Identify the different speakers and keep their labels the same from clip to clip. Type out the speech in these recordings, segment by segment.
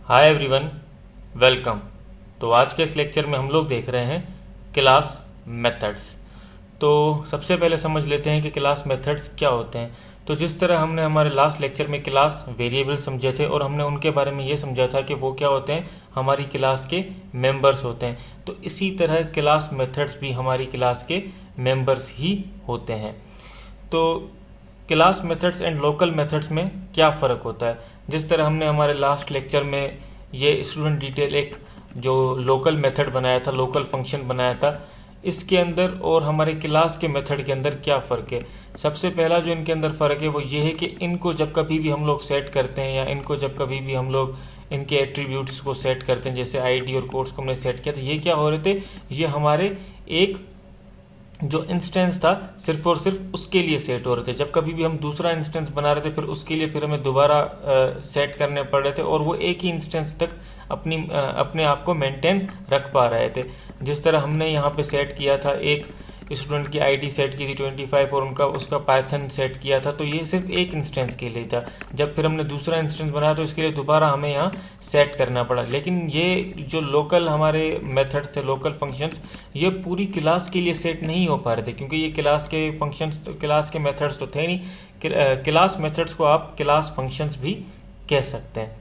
Speaker 1: Hi everyone, welcome. तो आज के इस लेक्चर में हम लोग देख रहे हैं क्लास मेथड्स। तो सबसे पहले समझ लेते हैं कि क्लास मेथड्स क्या होते हैं। तो जिस तरह हमने हमारे लास्ट लेक्चर में क्लास वेरिएबल समझे थे और हमने उनके बारे में ये समझा था कि वो क्या होते हैं, हमारी क्लास के मेंबर्स होते हैं। तो इसी तरह क्लास मेथड्स भी हमारी क्लास के मेंबर्स ही होते हैं। तो class methods and local methods में क्या फ़र्क होता है। जिस तरह हमने हमारे लास्ट लेक्चर में ये स्टूडेंट डिटेल एक जो लोकल मेथड बनाया था, लोकल फंक्शन बनाया था, इसके अंदर और हमारे क्लास के मेथड के अंदर क्या फ़र्क है। सबसे पहला जो इनके अंदर फ़र्क है वो ये है कि इनको जब कभी भी हम लोग सेट करते हैं या इनको जब कभी भी हम लोग इनके एट्रीब्यूट्स को सेट करते हैं, जैसे आईडी और कोड्स को हमने सेट किया था, ये क्या हो रहे थे, ये हमारे एक जो इंस्टेंस था सिर्फ और सिर्फ उसके लिए सेट हो रहे थे। जब कभी भी हम दूसरा इंस्टेंस बना रहे थे फिर उसके लिए फिर हमें दोबारा सेट करने पड़ रहे थे और वो एक ही इंस्टेंस तक अपने आप को मेंटेन रख पा रहे थे। जिस तरह हमने यहाँ पे सेट किया था, एक स्टूडेंट की आईडी सेट की थी 25 और उसका पाइथन सेट किया था, तो ये सिर्फ एक इंस्टेंस के लिए था। जब फिर हमने दूसरा इंस्टेंस बनाया तो इसके लिए दोबारा हमें यहाँ सेट करना पड़ा। लेकिन ये जो लोकल हमारे मेथड्स थे, लोकल फंक्शंस, ये पूरी क्लास के लिए सेट नहीं हो पा रहे थे, क्योंकि ये क्लास के फंक्शंस क्लास के मेथड्स तो थे नहीं। क्लास मेथड्स को आप क्लास फंक्शंस भी कह सकते हैं।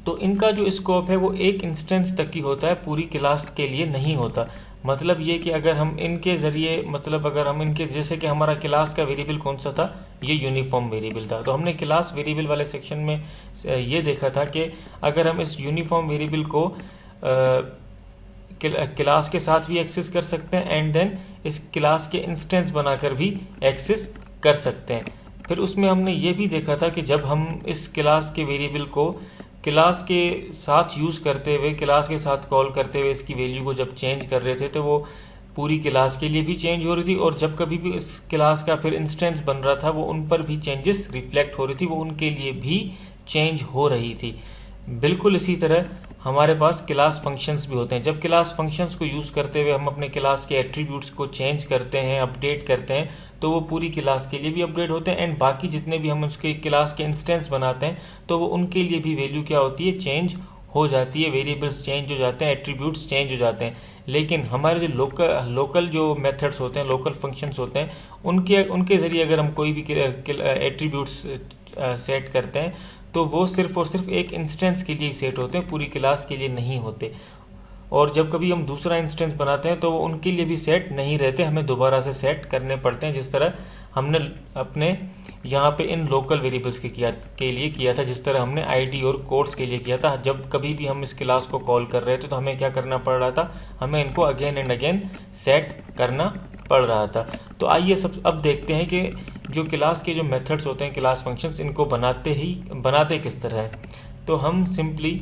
Speaker 1: तो इनका जो स्कोप है वो एक इंस्टेंस तक ही होता है, पूरी क्लास के लिए नहीं होता। मतलब ये कि अगर हम इनके ज़रिए, मतलब अगर हम इनके, जैसे कि हमारा क्लास का वेरिएबल कौन सा था, ये यूनिफॉर्म वेरिएबल था। तो हमने क्लास वेरिएबल वाले सेक्शन में ये देखा था कि अगर हम इस यूनिफॉर्म वेरिएबल को क्लास के साथ भी एक्सेस कर सकते हैं एंड देन इस क्लास के इंस्टेंस बनाकर भी एक्सेस कर सकते हैं। फिर उसमें हमने ये भी देखा था कि जब हम इस क्लास के वेरिएबल को क्लास के साथ यूज़ करते हुए, क्लास के साथ कॉल करते हुए इसकी वैल्यू को जब चेंज कर रहे थे तो वो पूरी क्लास के लिए भी चेंज हो रही थी, और जब कभी भी इस क्लास का फिर इंस्टेंस बन रहा था वो उन पर भी चेंजेस रिफ्लेक्ट हो रही थी, वो उनके लिए भी चेंज हो रही थी। बिल्कुल इसी तरह हमारे पास क्लास फंक्शंस भी होते हैं। जब क्लास फंक्शंस को यूज़ करते हुए हम अपने क्लास के एट्रीब्यूट्स को चेंज करते हैं, अपडेट करते हैं, तो वो पूरी क्लास के लिए भी अपडेट होते हैं एंड बाकी जितने भी हम उसके क्लास के इंस्टेंस बनाते हैं तो वो उनके लिए भी वैल्यू क्या होती है, चेंज हो जाती है। वेरिएबल्स चेंज हो जाते हैं, एट्रीब्यूट्स चेंज हो जाते हैं। लेकिन हमारे जो लोकल जो मेथड्स होते हैं, लोकल फंक्शंस होते हैं, उनके ज़रिए अगर हम कोई भी एट्रीब्यूट्स सेट करते हैं तो वो सिर्फ और सिर्फ एक इंस्टेंस के लिए सेट होते हैं, पूरी क्लास के लिए नहीं होते। और जब कभी हम दूसरा इंस्टेंस बनाते हैं तो वो उनके लिए भी सेट नहीं रहते, हमें दोबारा से सेट करने पड़ते हैं, जिस तरह हमने अपने यहाँ पे इन लोकल वेरिएबल्स के लिए किया था, जिस तरह हमने आईडी और कोड्स के लिए किया था। जब कभी भी हम इस क्लास को कॉल कर रहे थे तो हमें क्या करना पड़ रहा था, हमें इनको अगेन एंड अगेन सेट करना पड़ रहा था। तो आइए अब देखते हैं कि जो क्लास के जो मेथड्स होते हैं, क्लास फंक्शंस, इनको बनाते किस तरह है। तो हम सिंपली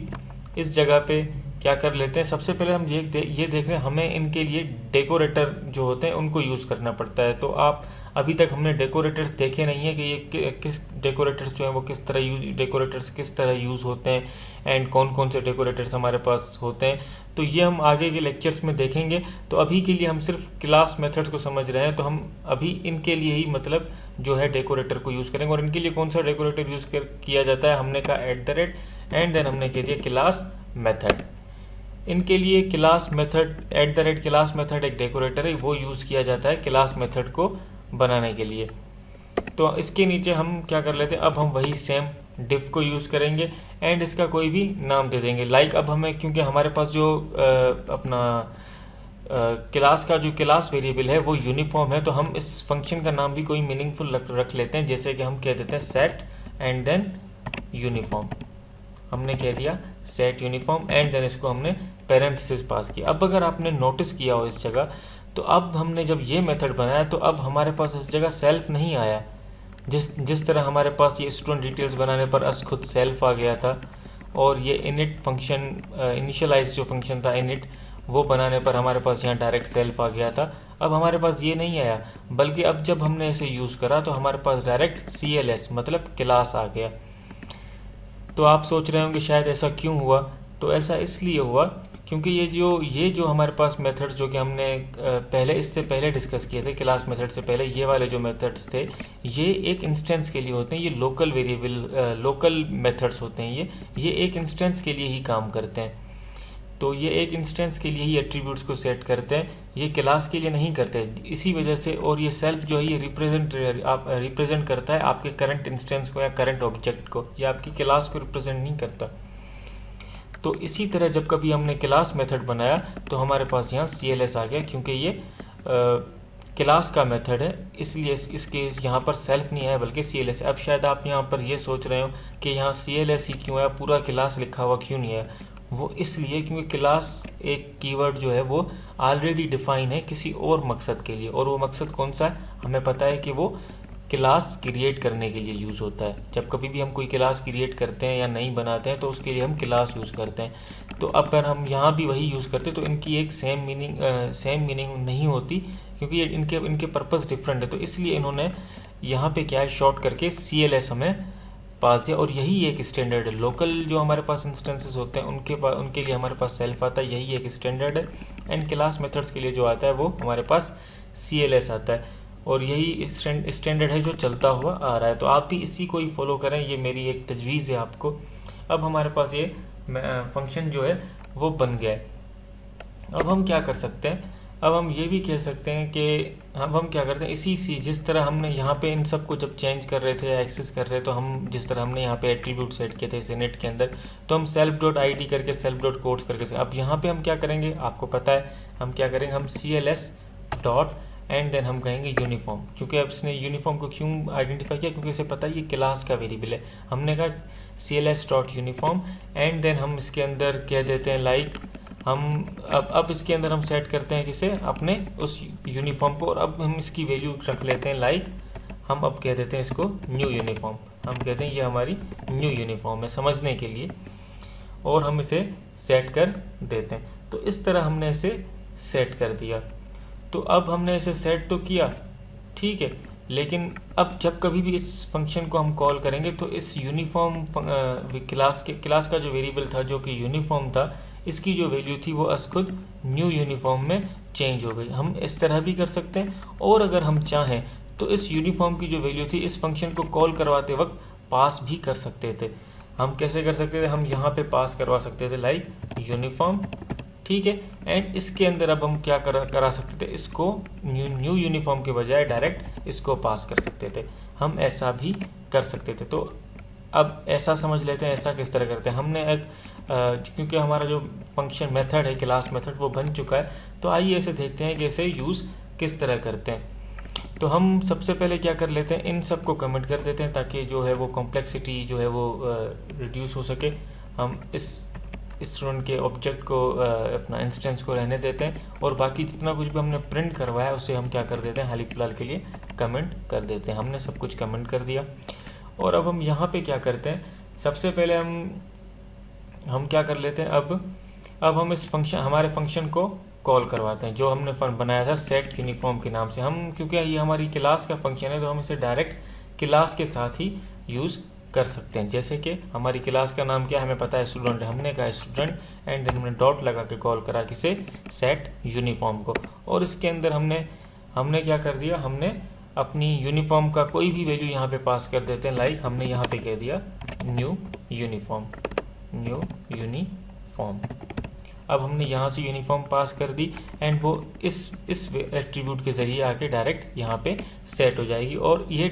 Speaker 1: इस जगह पे क्या कर लेते हैं, सबसे पहले हम ये देख रहे हैं, हमें इनके लिए डेकोरेटर जो होते हैं उनको यूज़ करना पड़ता है। तो आप अभी तक हमने डेकोरेटर्स देखे नहीं है कि ये किस डेकोरेटर्स जो हैं वो किस तरह यूज़ होते हैं एंड कौन कौन से डेकोरेटर्स हमारे पास होते हैं। तो ये हम आगे के लेक्चर्स में देखेंगे। तो अभी के लिए हम सिर्फ क्लास मेथड्स को समझ रहे हैं, तो हम अभी इनके लिए ही मतलब जो है डेकोरेटर को यूज़ करेंगे। और इनके लिए कौन सा डेकोरेटर किया जाता है, हमने कहा @ एंड देन हमने कह दिया क्लास मेथड। इनके लिए क्लास मेथड @ क्लास मेथड एक डेकोरेटर है, वो यूज़ किया जाता है क्लास मेथड को बनाने के लिए। तो इसके नीचे हम क्या कर लेते हैं, अब हम वही सेम डिफ को यूज़ करेंगे एंड इसका कोई भी नाम दे देंगे। लाइक अब हमें, क्योंकि हमारे पास जो अपना क्लास का जो क्लास वेरिएबल है वो यूनिफॉर्म है, तो हम इस फंक्शन का नाम भी कोई मीनिंगफुल रख लेते हैं, जैसे कि हम कह देते हैं सेट एंड देन यूनिफॉर्म। हमने कह दिया सेट यूनिफॉर्म एंड देन इसको हमने पैरेंथेसिस पास किया। अब अगर आपने नोटिस किया हो इस जगह, तो अब हमने जब ये मेथड बनाया तो अब हमारे पास इस जगह सेल्फ नहीं आया। जिस तरह हमारे पास ये स्टूडेंट डिटेल्स बनाने पर अस खुद सेल्फ आ गया था, और ये इनिट फंक्शन, इनिशियलाइज जो फंक्शन था इनिट, वो बनाने पर हमारे पास यहाँ डायरेक्ट सेल्फ आ गया था। अब हमारे पास ये नहीं आया, बल्कि अब जब हमने इसे यूज़ करा तो हमारे पास डायरेक्ट CLS मतलब क्लास आ गया। तो आप सोच रहे होंगे शायद ऐसा क्यों हुआ। तो ऐसा इसलिए हुआ क्योंकि ये जो हमारे पास मेथड्स जो कि हमने इससे पहले डिस्कस किए थे, क्लास मेथड से पहले ये वाले जो मेथड्स थे, ये एक इंस्टेंस के लिए होते हैं, ये लोकल वेरिएबल लोकल मेथड्स होते हैं, ये एक इंस्टेंस के लिए ही काम करते हैं। तो ये एक इंस्टेंस के लिए ही एट्रीब्यूट्स को सेट करते हैं, ये क्लास के लिए नहीं करते। इसी वजह से, और ये सेल्फ जो है ये रिप्रेजेंट करता है आपके करंट इंस्टेंस को या करंट ऑब्जेक्ट को, ये आपकी क्लास को रिप्रेजेंट नहीं करता। तो इसी तरह जब कभी हमने क्लास मेथड बनाया तो हमारे पास यहाँ CLS आ गया, क्योंकि ये क्लास का मेथड है, इसलिए इसके यहाँ पर सेल्फ नहीं है बल्कि CLS है। अब शायद आप यहाँ पर ये सोच रहे हो कि यहाँ CLS ही क्यों है, पूरा क्लास लिखा हुआ क्यों नहीं है। वो इसलिए क्योंकि क्लास एक कीवर्ड जो है वो ऑलरेडी डिफाइन है किसी और मकसद के लिए, और वो मकसद कौन सा है हमें पता है कि वो क्लास क्रिएट करने के लिए यूज़ होता है। जब कभी भी हम कोई क्लास क्रिएट करते हैं या नहीं बनाते हैं तो उसके लिए हम क्लास यूज़ करते हैं। तो अगर हम यहाँ भी वही यूज़ करते तो इनकी एक सेम मीनिंग नहीं होती, क्योंकि ये इनके पर्पस डिफरेंट है। तो इसलिए इन्होंने यहाँ पे क्या है, शॉर्ट करके CLS हमें पास दिया, और यही एक स्टैंडर्ड है। लोकल जो हमारे पास इंस्टेंसेस होते हैं उनके लिए हमारे पास सेल्फ आता है, यही एक स्टैंडर्ड है। एंड क्लास मेथड्स के लिए जो आता है वो हमारे पास CLS आता है, और यही स्टैंडर्ड है जो चलता हुआ आ रहा है। तो आप भी इसी को ही फॉलो करें, ये मेरी एक तजवीज़ है आपको। अब हमारे पास ये फंक्शन जो है वो बन गया है। अब हम क्या कर सकते हैं, अब हम ये भी कह सकते हैं कि अब हम क्या करते हैं, जिस तरह हमने यहाँ पे इन सब को जब चेंज कर रहे थे या एक्सेस कर रहे थे, तो हम जिस तरह हमने यहाँ पे एट्रीब्यूट सेट किए थे इस इनिट के अंदर, तो हम self.id करके self.quotes करके से, अब यहाँ पे हम क्या करेंगे आपको पता है हम क्या करेंगे, हम CLS डॉट एंड देन हम कहेंगे यूनिफॉर्म। क्योंकि अब इसने यूनिफॉर्म को क्यों आइडेंटिफाई किया, क्योंकि इसे पता है ये क्लास का वेरिएबल है। हमने कहा CLS dot uniform and then हम इसके अंदर कह देते हैं लाइक हम अब इसके अंदर हम सेट करते हैं किसे, अपने उस यूनिफॉर्म को, और अब हम इसकी वैल्यू रख लेते हैं लाइक हम अब कह देते हैं इसको न्यू यूनिफॉर्म। हम कहते हैं ये हमारी न्यू यूनिफॉर्म है समझने के लिए, और हम इसे सेट कर देते हैं। तो इस तरह हमने इसे सेट कर दिया। तो अब हमने इसे सेट तो किया, ठीक है, लेकिन अब जब कभी भी इस फंक्शन को हम कॉल करेंगे तो इस यूनिफॉर्म क्लास का जो वेरिएबल था जो कि यूनिफॉर्म था, इसकी जो वैल्यू थी वो खुद न्यू यूनिफॉर्म में चेंज हो गई। हम इस तरह भी कर सकते हैं, और अगर हम चाहें तो इस यूनिफॉर्म की जो वैल्यू थी इस फंक्शन को कॉल करवाते वक्त पास भी कर सकते थे। हम कैसे कर सकते थे, हम यहाँ पे पास करवा सकते थे लाइक यूनिफॉर्म, ठीक है। एंड इसके अंदर अब हम क्या करा सकते थे, इसको न्यू यूनिफॉर्म के बजाय डायरेक्ट इसको पास कर सकते थे, हम ऐसा भी कर सकते थे। तो अब ऐसा समझ लेते हैं ऐसा किस तरह करते हैं। हमने एक क्योंकि हमारा जो फंक्शन मेथड है क्लास मेथड वो बन चुका है, तो आइए इसे देखते हैं कि इसे यूज़ किस तरह करते हैं। तो हम सबसे पहले क्या कर लेते हैं, इन सब को कमेंट कर देते हैं ताकि जो है वो कॉम्प्लेक्सिटी जो है वो रिड्यूस हो सके। हम इस स्टूडेंट के ऑब्जेक्ट को अपना इंस्टेंस को रहने देते हैं, और बाकी जितना कुछ भी हमने प्रिंट करवाया उसे हम क्या कर देते हैं, हाल फिलहाल के लिए कमेंट कर देते हैं। हमने सब कुछ कमेंट कर दिया, और अब हम यहाँ पे क्या करते हैं, सबसे पहले हम क्या कर लेते हैं, अब हम इस फंक्शन हमारे फंक्शन को कॉल करवाते हैं जो हमने बनाया था सेट यूनिफॉर्म के नाम से। हम क्योंकि ये हमारी क्लास का फंक्शन है तो हम इसे डायरेक्ट क्लास के साथ ही यूज़ कर सकते हैं। जैसे कि हमारी क्लास का नाम क्या है हमें पता है स्टूडेंट, हमने कहा स्टूडेंट एंड देन हमने डॉट लगा के कॉल करा किसे, सेट यूनिफॉर्म को, और इसके अंदर हमने क्या कर दिया, हमने अपनी यूनिफॉर्म का कोई भी वैल्यू यहाँ पे पास कर देते हैं। लाइक हमने यहाँ पे कह दिया न्यू यूनिफॉर्म। अब हमने यहाँ से यूनिफॉर्म पास कर दी, एंड वो इस एट्रीब्यूट के ज़रिए आके डायरेक्ट यहाँ पे सेट हो जाएगी। और ये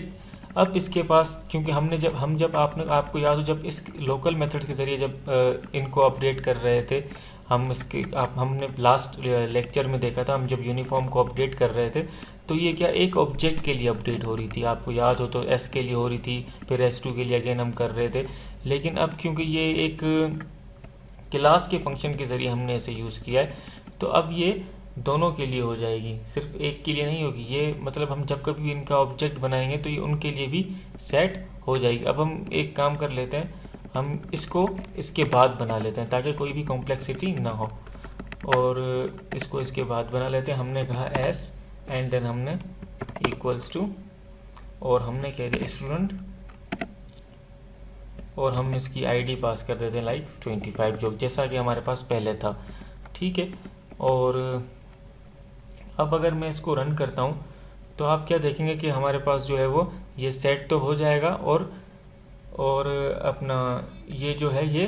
Speaker 1: अब इसके पास क्योंकि आपको याद हो जब इस लोकल मेथड के ज़रिए जब इनको अपडेट कर रहे थे, हमने लास्ट लेक्चर में देखा था, हम जब यूनिफॉर्म को अपडेट कर रहे थे तो ये क्या एक ऑब्जेक्ट के लिए अपडेट हो रही थी, आपको याद हो तो S के लिए हो रही थी, फिर S2 के लिए अगेन हम कर रहे थे। लेकिन अब क्योंकि ये एक क्लास के फंक्शन के ज़रिए हमने इसे यूज़ किया है, तो अब ये दोनों के लिए हो जाएगी, सिर्फ एक के लिए नहीं होगी। ये मतलब हम जब कभी इनका ऑब्जेक्ट बनाएंगे तो ये उनके लिए भी सेट हो जाएगी। अब हम एक काम कर लेते हैं, हम इसको इसके बाद बना लेते हैं ताकि कोई भी कॉम्प्लेक्सिटी ना हो, और इसको इसके बाद बना लेते हैं। हमने कहा S एंड देन हमने इक्वल्स टू, और हमने कह दिया स्टूडेंट, और हम इसकी ID पास कर देते हैं लाइक 25 जो जैसा कि हमारे पास पहले था। ठीक है। और अब अगर मैं इसको रन करता हूँ तो आप क्या देखेंगे कि हमारे पास जो है वो ये सेट तो हो जाएगा, और अपना ये जो है ये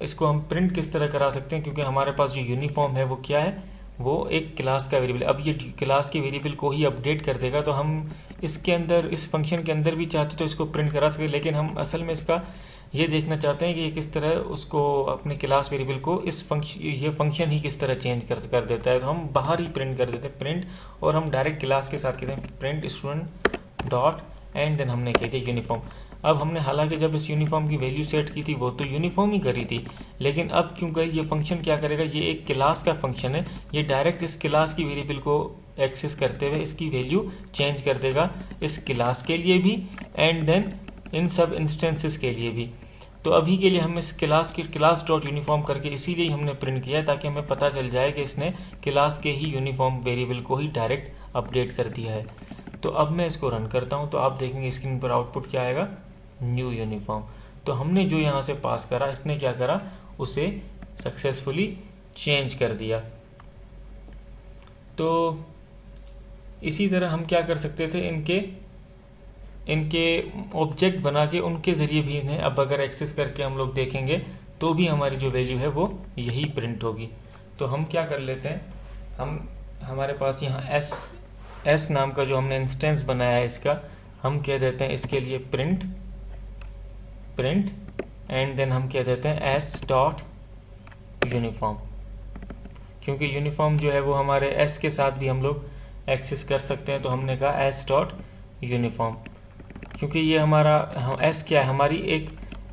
Speaker 1: इसको हम प्रिंट किस तरह करा सकते हैं, क्योंकि हमारे पास जो यूनिफॉर्म है वो क्या है, वो एक क्लास का वेरिएबल। अब ये क्लास के वेरिएबल को ही अपडेट कर देगा, तो हम इसके अंदर इस फंक्शन के अंदर भी चाहते तो इसको प्रिंट करा सकते, लेकिन हम असल में इसका ये देखना चाहते हैं कि ये किस तरह उसको अपने क्लास वेरिएबल को ये फंक्शन ही किस तरह चेंज कर देता है। तो हम बाहर ही प्रिंट कर देते हैं प्रिंट, और हम डायरेक्ट क्लास के साथ कहते हैं print student dot and then हमने कह दिया यूनिफॉर्म। अब हमने हालांकि जब इस यूनिफॉर्म की वैल्यू सेट की थी वो तो यूनिफॉर्म ही करी थी, लेकिन अब क्योंकि ये फंक्शन क्या करेगा, ये एक क्लास का फंक्शन है, ये डायरेक्ट इस क्लास की वेरिएबल को एक्सेस करते हुए इसकी वैल्यू चेंज कर देगा इस क्लास के लिए भी एंड देन इन सब इंस्टेंसेस के लिए भी। तो अभी के लिए हम इस क्लास डॉट यूनिफॉर्म करके इसीलिए हमने प्रिंट किया है, ताकि हमें पता चल जाए कि इसने क्लास के ही यूनिफॉर्म वेरिएबल को ही डायरेक्ट अपडेट कर दिया है। तो अब मैं इसको रन करता हूँ तो आप देखेंगे स्क्रीन पर आउटपुट क्या आएगा, न्यू यूनिफॉर्म। तो हमने जो यहाँ से पास करा, इसने क्या करा, उसे सक्सेसफुली चेंज कर दिया। तो इसी तरह हम क्या कर सकते थे, इनके ऑब्जेक्ट बना के उनके ज़रिए भी इन्हें अब अगर एक्सेस करके हम लोग देखेंगे तो भी हमारी जो वैल्यू है वो यही प्रिंट होगी। तो हम क्या कर लेते हैं, हमारे पास यहाँ एस नाम का जो हमने इंस्टेंस बनाया है इसका, हम कह देते हैं इसके लिए प्रिंट एंड देन हम कह देते हैं एस डॉट यूनिफॉर्म, क्योंकि यूनिफॉर्म जो है वो हमारे एस के साथ भी हम लोग एक्सेस कर सकते हैं। तो हमने कहा एस डॉट यूनिफॉर्म, क्योंकि ये हमारा एस क्या है, हमारी एक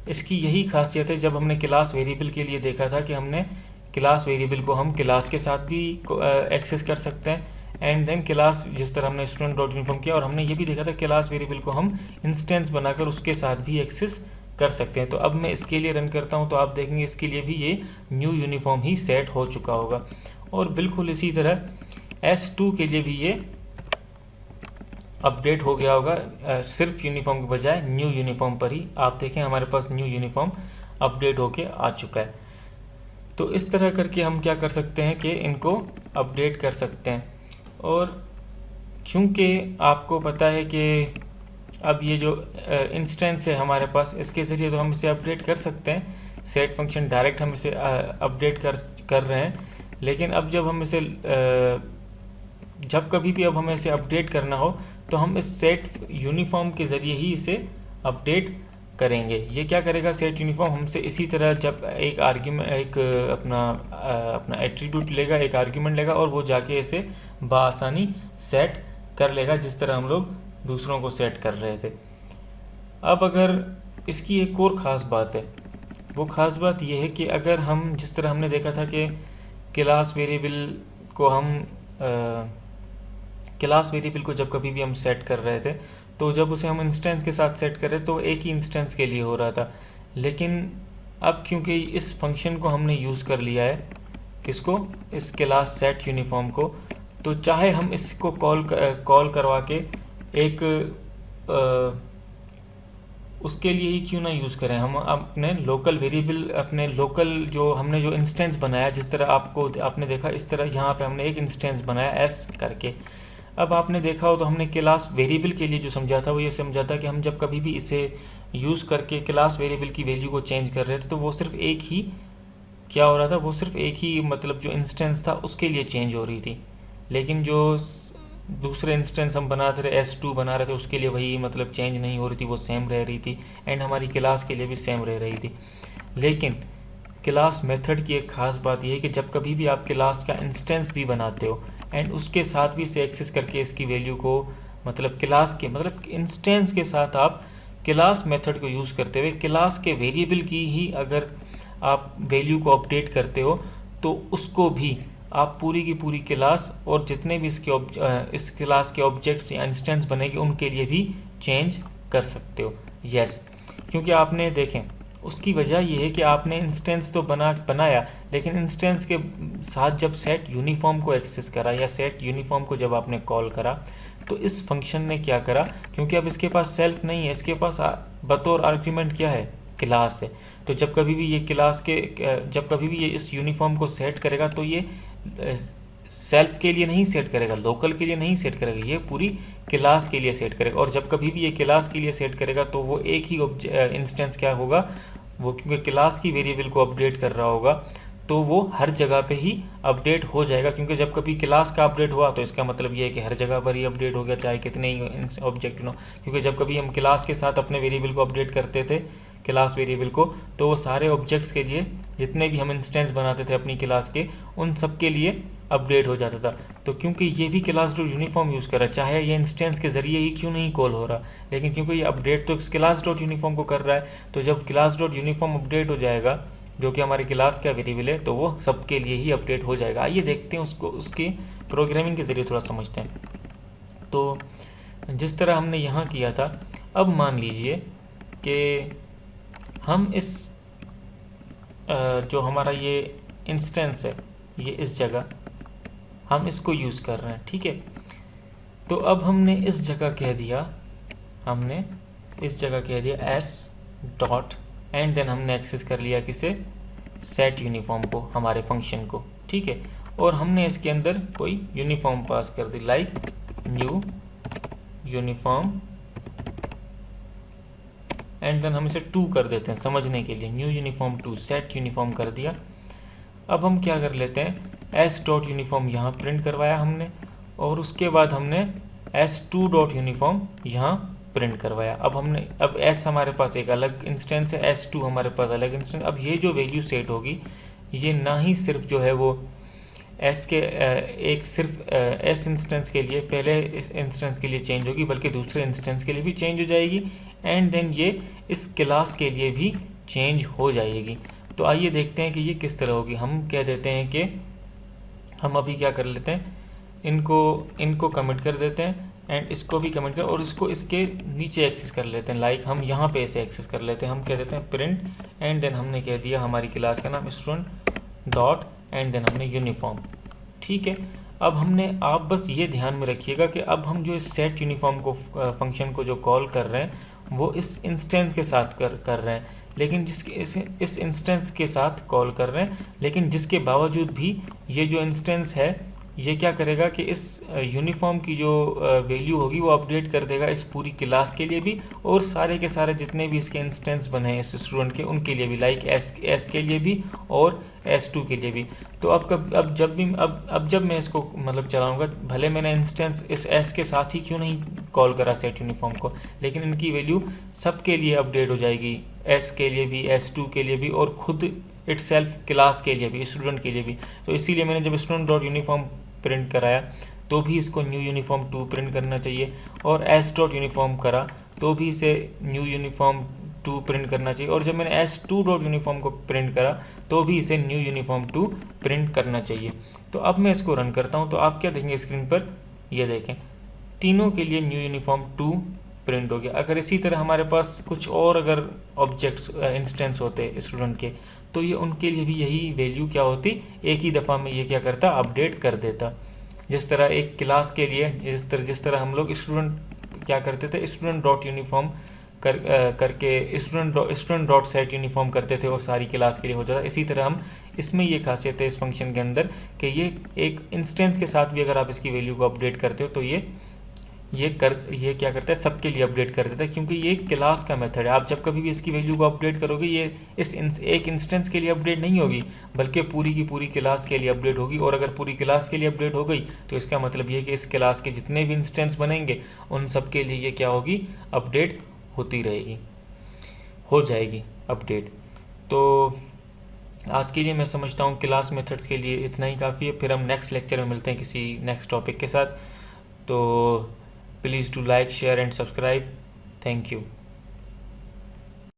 Speaker 1: इसकी यही खासियत है। जब हमने क्लास वेरिएबल के लिए देखा था कि हमने क्लास वेरिएबल को हम क्लास के साथ भी एक्सेस कर सकते हैं एंड देन क्लास, जिस तरह हमने स्टूडेंट डॉट यूनिफॉर्म किया, और हमने ये भी देखा था क्लास वेरिएबल को हम इंस्टेंस बनाकर उसके साथ भी एक्सेस कर सकते हैं। तो अब मैं इसके लिए रन करता हूं तो आप देखेंगे इसके लिए भी ये न्यू यूनिफॉर्म ही सेट हो चुका होगा। और बिल्कुल इसी तरह S2 के लिए भी ये अपडेट हो गया होगा, सिर्फ यूनिफॉर्म के बजाय न्यू यूनिफॉर्म पर ही। आप देखें हमारे पास न्यू यूनिफॉर्म अपडेट होके आ चुका है। तो इस तरह करके हम क्या कर सकते हैं कि इनको अपडेट कर सकते हैं। और चूँकि आपको पता है कि अब ये जो इंस्टेंस है हमारे पास, इसके ज़रिए तो हम इसे अपडेट कर सकते हैं, सेट फंक्शन डायरेक्ट हम इसे अपडेट कर रहे हैं। लेकिन अब जब हम इसे जब कभी भी अब हमें इसे अपडेट करना हो तो हम इस सेट यूनिफॉर्म के ज़रिए ही इसे अपडेट करेंगे। ये क्या करेगा, सेट यूनिफॉर्म हमसे इसी तरह जब एक आर्ग्यूमेंट अपना एट्रीब्यूट लेगा, एक आर्ग्यूमेंट लेगा, और वो जाके इसे बआसानी सेट कर लेगा जिस तरह हम लोग दूसरों को सेट कर रहे थे। अब अगर इसकी एक और ख़ास बात है, वो ख़ास बात ये है कि अगर हम जिस तरह हमने देखा था कि क्लास वेरिएबल को जब कभी भी हम सेट कर रहे थे तो जब उसे हम इंस्टेंस के साथ सेट कर रहे तो एक ही इंस्टेंस के लिए हो रहा था। लेकिन अब क्योंकि इस फंक्शन को हमने यूज़ कर लिया है, किसको, इस क्लास सेट यूनिफॉर्म को, तो चाहे हम इसको कॉल करवा के एक उसके लिए ही क्यों ना यूज़ करें, हम अपने लोकल वेरिएबल, अपने लोकल जो इंस्टेंस बनाया, जिस तरह आपने देखा इस तरह यहाँ पे हमने एक इंस्टेंस बनाया एस करके। अब आपने देखा हो तो हमने क्लास वेरिएबल के लिए जो समझा था वो ये समझा था कि हम जब कभी भी इसे यूज़ करके क्लास वेरिएबल की वैल्यू को चेंज कर रहे थे तो वो सिर्फ एक ही क्या हो रहा था, वो सिर्फ एक ही मतलब जो इंस्टेंस था उसके लिए चेंज हो रही थी। लेकिन जो दूसरे इंस्टेंस हम बनाते रहे, S2 बना रहे थे, उसके लिए वही मतलब चेंज नहीं हो रही थी, वो सेम रह रही थी एंड हमारी क्लास के लिए भी सेम रह रही थी। लेकिन क्लास मेथड की एक ख़ास बात यह है कि जब कभी भी आप क्लास का इंस्टेंस भी बनाते हो एंड उसके साथ भी इसे एक्सेस करके इसकी वैल्यू को मतलब इंस्टेंस के साथ आप क्लास मेथड को यूज़ करते हुए क्लास के वेरिएबल की ही अगर आप वैल्यू को अपडेट करते हो तो उसको भी आप पूरी की पूरी क्लास और जितने भी इस क्लास के ऑब्जेक्ट्स या इंस्टेंस बनेंगे उनके लिए भी चेंज कर सकते हो। यस, क्योंकि आपने देखें उसकी वजह यह है कि आपने इंस्टेंस तो बनाया, लेकिन इंस्टेंस के साथ जब सेट यूनिफॉर्म को एक्सेस करा या सेट यूनिफॉर्म को जब आपने कॉल करा तो इस फंक्शन ने क्या करा, क्योंकि अब इसके पास सेल्फ नहीं है, इसके पास बतौर आर्ग्यूमेंट क्या है, क्लास है। तो जब कभी भी ये जब कभी भी ये इस यूनिफॉर्म को सेट करेगा तो ये सेल्फ के लिए नहीं सेट करेगा, लोकल के लिए नहीं सेट करेगा, ये पूरी क्लास के लिए सेट करेगा। और जब कभी भी ये क्लास के लिए सेट करेगा तो वो एक ही इंस्टेंस क्या होगा, वो क्योंकि क्लास की वेरिएबल को अपडेट कर रहा होगा तो वो हर जगह पे ही अपडेट हो जाएगा। क्योंकि जब कभी क्लास का अपडेट हुआ तो इसका मतलब ये है कि हर जगह पर ही अपडेट हो गया, चाहे कितने ही ऑब्जेक्ट हो। क्योंकि जब कभी हम क्लास के साथ अपने वेरिएबल को अपडेट करते थे, क्लास वेरिएबल को, तो वो सारे ऑब्जेक्ट्स के लिए जितने भी हम इंस्टेंस बनाते थे अपनी क्लास के, उन सब के लिए अपडेट हो जाता था। तो क्योंकि ये भी क्लास डॉट यूनिफॉर्म यूज़ कर रहा है, चाहे ये इंस्टेंस के ज़रिए ही क्यों नहीं कॉल हो रहा, लेकिन क्योंकि ये अपडेट तो क्लास डॉट यूनिफॉर्म को कर रहा है, तो जब क्लास डॉट यूनिफॉर्म अपडेट हो जाएगा, जो कि हमारी क्लास का वेरिएबल है, तो वो सबके लिए ही अपडेट हो जाएगा। आइए देखते हैं उसको, उसकी प्रोग्रामिंग के ज़रिए थोड़ा समझते हैं। तो जिस तरह हमने यहाँ किया था, अब मान लीजिए कि हम इस जो हमारा ये इंस्टेंस है, ये इस जगह हम इसको यूज़ कर रहे हैं, ठीक है। तो अब हमने इस जगह कह दिया, एस डॉट, एंड देन हमने एक्सेस कर लिया किसे, सेट यूनिफॉर्म को, हमारे फंक्शन को, ठीक है। और हमने इसके अंदर कोई यूनिफॉर्म पास कर दी, like new uniform, and then हम इसे 2 कर देते हैं समझने के लिए, न्यू यूनिफॉर्म 2, सेट यूनिफॉर्म कर दिया। अब हम क्या कर लेते हैं, एस डॉट यूनिफॉर्म यहाँ प्रिंट करवाया हमने, और उसके बाद हमने S2 डॉट यूनिफॉर्म यहाँ प्रिंट करवाया। अब S हमारे पास एक अलग इंस्टेंस है, S2 हमारे पास अलग इंस्टेंस। अब ये जो वैल्यू सेट होगी, ये ना ही सिर्फ जो है वो S के एक सिर्फ S इंस्टेंस के लिए, पहले इंस्टेंस के लिए चेंज होगी, बल्कि दूसरे इंस्टेंस के लिए भी चेंज हो जाएगी, एंड देन ये इस क्लास के लिए भी चेंज हो जाएगी। तो आइए देखते हैं कि ये किस तरह होगी। हम कह देते हैं कि हम अभी क्या कर लेते हैं, इनको कमेंट कर देते हैं, एंड इसको भी कमेंट कर, और इसको इसके नीचे एक्सेस कर लेते हैं, लाइक हम यहाँ पे इसे एक्सेस कर लेते हैं। हम कह देते हैं प्रिंट, एंड देन हमने कह दिया हमारी क्लास का नाम स्टूडेंट डॉट, एंड देन हमने यूनिफॉर्म, ठीक है। अब आप बस ये ध्यान में रखिएगा कि अब हम जो इस सेट यूनिफॉर्म को फंक्शन को जो कॉल कर रहे हैं, वो इस इंस्टेंस के साथ कर रहे हैं, लेकिन इस इंस्टेंस के साथ कॉल कर रहे हैं, लेकिन जिसके बावजूद भी ये जो इंस्टेंस है, ये क्या करेगा कि इस यूनिफॉर्म की जो वैल्यू होगी वो अपडेट कर देगा इस पूरी क्लास के लिए भी, और सारे के सारे जितने भी इसके इंस्टेंस बने हैं इस स्टूडेंट के, उनके लिए भी, लाइक एस के लिए भी और S2 के लिए भी। तो अब जब मैं इसको मतलब चलाऊंगा, भले मैंने इंस्टेंस इस S के साथ ही क्यों नहीं कॉल करा सेट यूनिफॉर्म को, लेकिन इनकी वैल्यू सबके लिए अपडेट हो जाएगी, S के लिए भी, S2 के लिए भी, और खुद इटसेल्फ क्लास के लिए भी, स्टूडेंट के लिए भी। तो इसीलिए मैंने जब स्टूडेंट डॉट यूनिफॉर्म प्रिंट कराया तो भी इसको न्यू यूनिफॉर्म 2 प्रिंट करना चाहिए, और S डॉट यूनिफॉर्म करा तो भी इसे न्यू यूनिफॉर्म 2 प्रिंट करना चाहिए, और जब मैंने S2 डॉट यूनिफॉर्म को प्रिंट करा तो भी इसे न्यू यूनिफॉर्म 2 प्रिंट करना चाहिए। तो अब मैं इसको रन करता हूँ, तो आप क्या देखेंगे स्क्रीन पर, ये देखें तीनों के लिए न्यू यूनिफॉर्म 2 प्रिंट हो गया। अगर इसी तरह हमारे पास कुछ और अगर ऑब्जेक्ट्स इंस्टेंस होते स्टूडेंट के, तो ये उनके लिए भी यही वैल्यू क्या होती, एक ही दफ़ा में ये क्या करता, अपडेट कर देता। जिस तरह एक क्लास के लिए जिस तरह हम लोग स्टूडेंट क्या करते थे, स्टूडेंट डॉट यूनिफॉर्म करके स्टूडेंट डॉट सेट यूनिफॉर्म करते थे और सारी क्लास के लिए हो जाता। इसी तरह हम इसमें ये खासियत है इस फंक्शन के अंदर कि ये एक इंस्टेंस के साथ भी अगर आप इसकी वैल्यू को अपडेट करते हो तो ये क्या करता है, सबके लिए अपडेट कर देता है, क्योंकि ये क्लास का मेथड है। आप जब कभी भी इसकी वैल्यू को अपडेट करोगे, ये एक इंस्टेंस के लिए अपडेट नहीं होगी, बल्कि पूरी की पूरी क्लास के लिए अपडेट होगी। और अगर पूरी क्लास के लिए अपडेट हो गई तो इसका मतलब ये है कि इस क्लास के जितने भी इंस्टेंस बनेंगे उन सब के लिए ये क्या होगी, अपडेट होती रहेगी, हो जाएगी अपडेट। तो आज के लिए मैं समझता हूँ क्लास मेथड्स के लिए इतना ही काफ़ी है। फिर हम नेक्स्ट लेक्चर में मिलते हैं किसी नेक्स्ट टॉपिक के साथ। तो please do like, share and subscribe. Thank you.